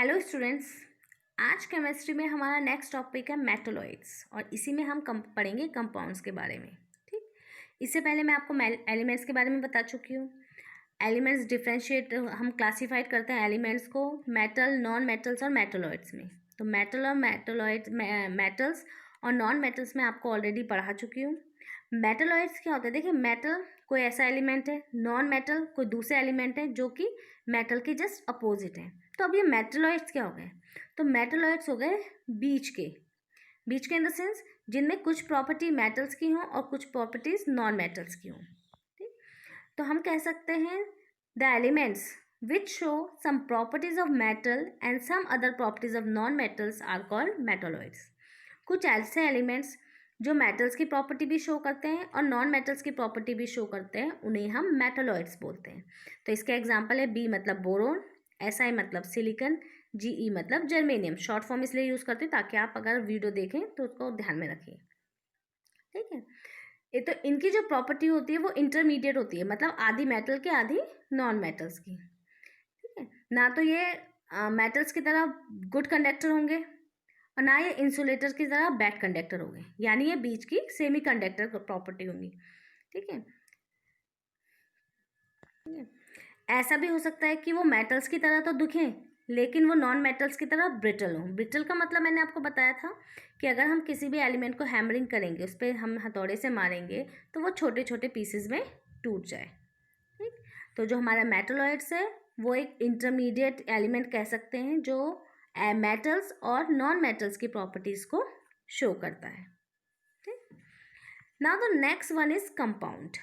Hello students, आज chemistry में हमारा नेक्स्ट टॉपिक है मेटलॉइड्स और इसी में हम पढ़ेंगे कंपाउंड्स के बारे में। ठीक, इससे पहले मैं आपको एलिमेंट्स के बारे में बता चुकी हूँ। एलिमेंट्स डिफ्रेंशिएट हम क्लासीफाइड करते हैं एलिमेंट्स को मेटल, नॉन मेटल्स और मेटलॉइड्स में। तो मेटल और मेटलॉइड्स, मेटल्स और नॉन मेटल्स में आपको ऑलरेडी पढ़ा चुकी हूँ। मेटलॉइड्स क्या होता है? देखिए, मेटल कोई ऐसा एलिमेंट है, नॉन मेटल कोई दूसरा एलिमेंट है जो कि मेटल के जस्ट अपोजिट है। तो अब ये मेटलॉइड्स क्या हो गए? तो मेटलॉइड्स हो गए बीच के इन द सेंस जिनमें कुछ प्रॉपर्टी मेटल्स की हों और कुछ प्रॉपर्टीज नॉन मेटल्स की हों। ठीक, तो हम कह सकते हैं the elements which show some properties of metal and some other properties of non metals are called metalloids. कुछ ऐसे एलिमेंट्स जो मेटल्स की प्रॉपर्टी भी शो करते हैं और नॉन मेटल्स की प्रॉपर्टी भी शो करते हैं, उन्हें हम मेटलॉइड्स बोलते हैं। तो इसके एग्जांपल है बी मतलब बोरोन, SI मतलब सिलिकन, GE मतलब जर्मेनियम। शॉर्ट फॉर्म इसलिए यूज़ करती हूँ ताकि आप अगर वीडियो देखें तो उसको ध्यान में रखिए। ठीक है, ये तो इनकी जो प्रॉपर्टी होती है वो इंटरमीडिएट होती है, मतलब आधी मेटल की आधी नॉन मेटल्स की। ठीक है, ना तो ये मेटल्स की तरह गुड कंडक्टर होंगे और ना ये इंसुलेटर की तरह बैड कंडक्टर होंगे, यानी ये बीच की सेमी कंडक्टर प्रॉपर्टी होंगी। ठीक है, ऐसा भी हो सकता है कि वो मेटल्स की तरह तो दिखें लेकिन वो नॉन मेटल्स की तरह ब्रिटल हो। ब्रिटल का मतलब मैंने आपको बताया था कि अगर हम किसी भी एलिमेंट को हैमरिंग करेंगे, उस पर हम हथौड़े से मारेंगे तो वो छोटे छोटे पीसेस में टूट जाए। ठीक, तो जो हमारा मेटलॉइड्स है वो एक इंटरमीडिएट एलिमेंट कह सकते हैं जो मेटल्स और नॉन मेटल्स की प्रॉपर्टीज को शो करता है। ठीक, now the next one is compound.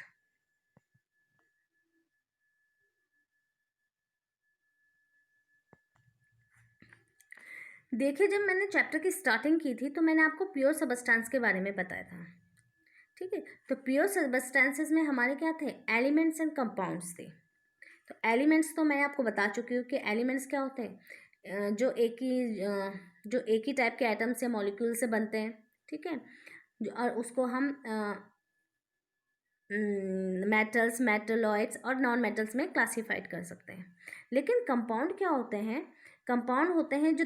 देखिए, जब मैंने चैप्टर की स्टार्टिंग की थी तो मैंने आपको प्योर सबस्टेंस के बारे में बताया था। ठीक है, तो प्योर सबस्टेंसेस में हमारे क्या थे? एलिमेंट्स एंड कंपाउंड्स थे। तो एलिमेंट्स तो मैं आपको बता चुकी हूँ कि एलिमेंट्स क्या होते हैं, जो एक ही टाइप के एटम से, मॉलिक्यूल से बनते हैं। ठीक है, और उसको हम मेटल्स, मेटलॉइड्स और नॉन मेटल्स में क्लासीफाइड कर सकते हैं। लेकिन कंपाउंड क्या होते हैं? कंपाउंड होते हैं जो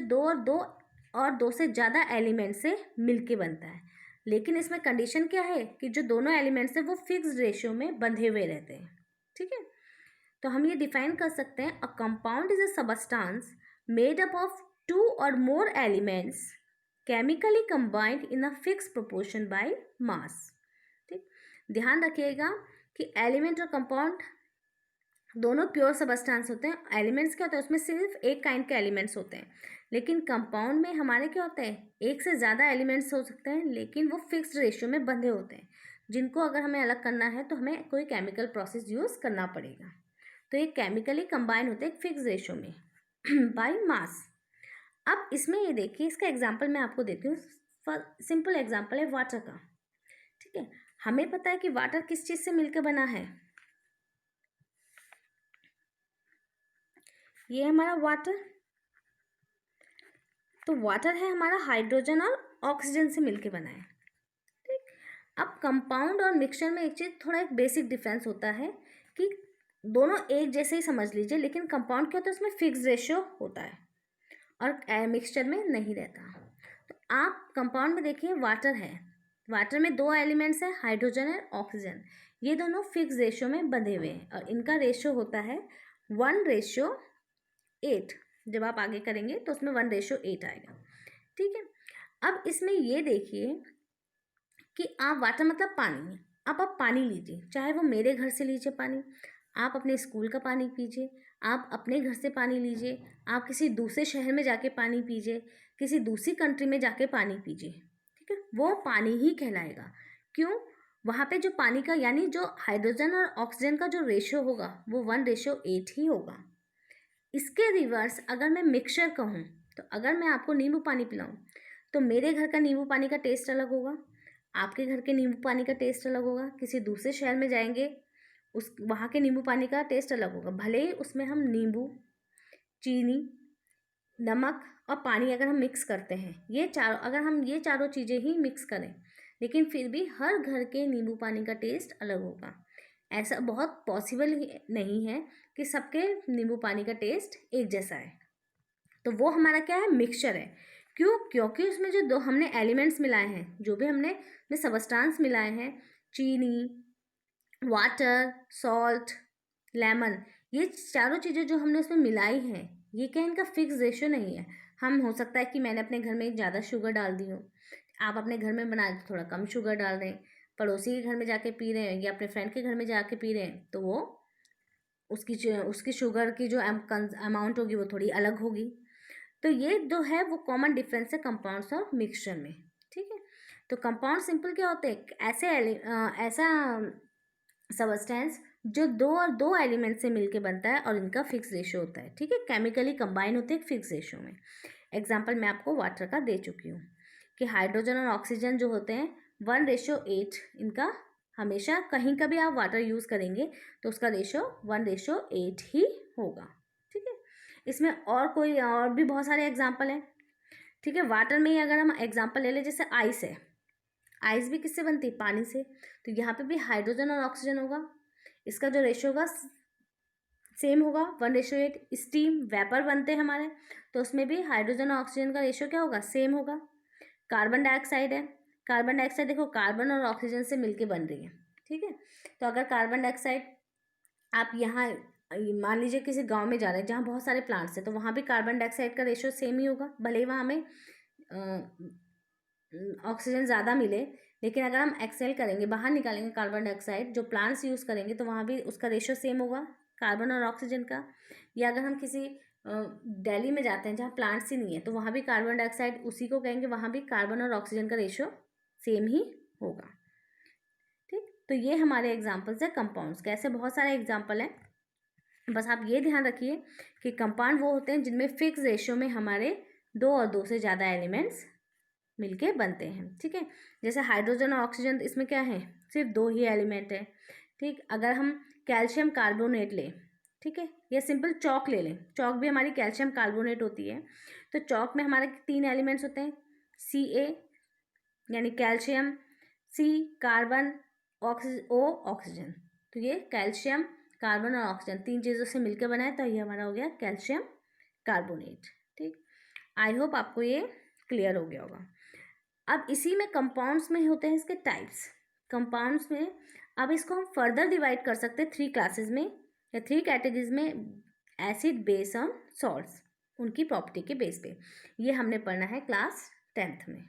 दो से ज़्यादा एलिमेंट से मिलके बनता है, लेकिन इसमें कंडीशन क्या है कि जो दोनों एलिमेंट्स हैं वो फिक्स रेशियो में बंधे हुए रहते हैं। ठीक है, तो हम ये डिफाइन कर सकते हैं, a compound is a substance made up of 2 और more elements chemically combined in a fix proportion by mass. ठीक, ध्यान रखिएगा कि एलिमेंट और कंपाउंड दोनों प्योर सबस्टेंस होते हैं। एलिमेंट्स क्या होते हैं? उसमें सिर्फ एक काइंड के एलिमेंट्स होते हैं, लेकिन कंपाउंड में हमारे क्या होते हैं? एक से ज़्यादा एलिमेंट्स हो सकते हैं, लेकिन वो फिक्स्ड रेशियो में बंधे होते हैं, जिनको अगर हमें अलग करना है तो हमें कोई केमिकल प्रोसेस यूज़ करना पड़ेगा। तो ये केमिकली कंबाइन होते हैं फिक्स रेशियो में बाय मास। अब इसमें ये देखिए, इसका एग्जाम्पल मैं आपको देती हूँ। सिंपल एग्जाम्पल है वाटर का। ठीक है, हमें पता है कि वाटर किस चीज़ से मिलकर बना है। ये हमारा वाटर, तो वाटर है हमारा हाइड्रोजन और ऑक्सीजन से मिलके बना है। ठीक, अब कंपाउंड और मिक्सचर में एक चीज़, थोड़ा एक बेसिक डिफरेंस होता है कि दोनों एक जैसे ही समझ लीजिए, लेकिन कंपाउंड क्या होता है? उसमें फिक्स रेशियो होता है और मिक्सचर में नहीं रहता। तो आप कंपाउंड में देखिए, वाटर है, वाटर में 2 एलिमेंट्स हैं, हाइड्रोजन और ऑक्सीजन। ये दोनों फिक्स रेशियो में बंधे हुए हैं और इनका रेशियो होता है 1:8। जब आप आगे करेंगे तो उसमें 1:8 आएगा। ठीक है, अब इसमें ये देखिए कि आप वाटर मतलब पानी, अब आप पानी लीजिए, चाहे वो मेरे घर से लीजिए पानी, आप अपने स्कूल का पानी पीजिए, आप अपने घर से पानी लीजिए, आप किसी दूसरे शहर में जाके पानी पीजिए, किसी दूसरी कंट्री में जाके पानी पीजिए। ठीक है, वो पानी ही कहलाएगा। क्यों? वहाँ पे जो पानी का, यानी जो हाइड्रोजन और ऑक्सीजन का जो रेशियो होगा वो 1:8 ही होगा। इसके रिवर्स अगर मैं मिक्सचर कहूँ, तो अगर मैं आपको नींबू पानी पिलाऊँ तो मेरे घर का नींबू पानी का टेस्ट अलग होगा, आपके घर के नींबू पानी का टेस्ट अलग होगा, किसी दूसरे शहर में जाएंगे उस वहाँ के नींबू पानी का टेस्ट अलग होगा। भले ही उसमें हम नींबू, चीनी, नमक और पानी अगर हम मिक्स करते हैं, अगर हम ये चारों चीज़ें ही मिक्स करें, लेकिन फिर भी हर घर के नींबू पानी का टेस्ट अलग होगा। ऐसा बहुत पॉसिबल नहीं है कि सबके नींबू पानी का टेस्ट एक जैसा है। तो वो हमारा क्या है, मिक्सचर है। क्यों? क्योंकि उसमें जो दो हमने एलिमेंट्स मिलाए हैं, जो भी हमने सबस्टांस मिलाए हैं, चीनी, वाटर, सॉल्ट, लेमन, ये चारों चीज़ें जो हमने उसमें मिलाई हैं, ये क्या इनका फिक्स रेशो नहीं है। हम हो सकता है कि मैंने अपने घर में ज़्यादा शुगर डाल दी हो, आप अपने घर में बना तो थोड़ा कम शुगर डाल रहे हैं, पड़ोसी के घर में जाके पी रहे हैं या अपने फ्रेंड के घर में जाके पी रहे हैं, तो वो उसकी शुगर की जो अमाउंट होगी वो थोड़ी अलग होगी। तो ये जो है वो कॉमन डिफरेंस है कंपाउंड्स और मिक्सचर में। ठीक है, तो कंपाउंड सिंपल क्या होते हैं, ऐसा सबस्टेंस जो दो एलिमेंट से मिलके बनता है और इनका फिक्स रेशियो होता है। ठीक है, केमिकली कंबाइन होते हैं फिक्स रेशियो में। एग्जाम्पल मैं आपको वाटर का दे चुकी हूँ कि हाइड्रोजन और ऑक्सीजन जो होते हैं 1:8, इनका हमेशा कहीं का भी आप वाटर यूज़ करेंगे तो उसका रेशियो 1:8 ही होगा। ठीक है, इसमें और भी बहुत सारे एग्जाम्पल हैं। ठीक है, वाटर में ही अगर हम एग्जाम्पल ले लें, जैसे आइस है, आइस भी किससे बनती है, पानी से, तो यहाँ पे भी हाइड्रोजन और ऑक्सीजन होगा, इसका जो रेशियो होगा सेम होगा 1:8। स्टीम वेपर बनते हैं हमारे, तो उसमें भी हाइड्रोजन और ऑक्सीजन का रेशियो क्या होगा, सेम होगा। कार्बन डाइऑक्साइड है, कार्बन डाइऑक्साइड देखो कार्बन और ऑक्सीजन से मिलके बन रही है। ठीक है, तो अगर कार्बन डाइऑक्साइड आप यहाँ मान लीजिए किसी गांव में जा रहे हैं जहाँ बहुत सारे प्लांट्स हैं, तो वहाँ भी कार्बन डाइऑक्साइड का रेशियो सेम ही होगा, भले ही वहाँ हमें ऑक्सीजन ज़्यादा मिले, लेकिन अगर हम एक्सेल करेंगे, बाहर निकालेंगे कार्बन डाइऑक्साइड, जो प्लांट्स यूज़ करेंगे, तो वहाँ भी उसका रेशियो सेम होगा कार्बन और ऑक्सीजन का। या अगर हम किसी दिल्ली में जाते हैं जहाँ प्लांट्स ही नहीं है, तो वहाँ भी कार्बन डाइऑक्साइड उसी को कहेंगे, वहाँ भी कार्बन और ऑक्सीजन का रेशियो सेम ही होगा। ठीक, तो ये हमारे एग्जाम्पल्स है कंपाउंड्स के। ऐसे बहुत सारे एग्जाम्पल हैं, बस आप ये ध्यान रखिए कि कंपाउंड वो होते हैं जिनमें फिक्स रेशियो में हमारे 2 और 2 से ज़्यादा एलिमेंट्स मिलके बनते हैं। ठीक है, जैसे हाइड्रोजन और ऑक्सीजन, इसमें क्या है, सिर्फ 2 ही एलिमेंट है। ठीक, अगर हम कैल्शियम कार्बोनेट लें, ठीक है, या सिंपल चौक ले लें, चौक भी हमारी कैल्शियम कार्बोनेट होती है, तो चौक में हमारे 3 एलिमेंट्स होते हैं, Ca यानी कैल्शियम, C कार्बन, ऑक्सीजन। तो ये कैल्शियम, कार्बन और ऑक्सीजन 3 चीज़ों से मिलकर बना है, तो ये हमारा हो गया कैल्शियम कार्बोनेट। ठीक, आई होप आपको ये क्लियर हो गया होगा। अब इसी में कंपाउंड्स में होते हैं इसके टाइप्स। कंपाउंड्स में अब इसको हम फर्दर डिवाइड कर सकते हैं 3 क्लासेस में या 3 कैटेगरीज में, एसिड, बेस और सॉल्ट्स, उनकी प्रॉपर्टी के बेस पे। ये हमने पढ़ना है क्लास 10th में।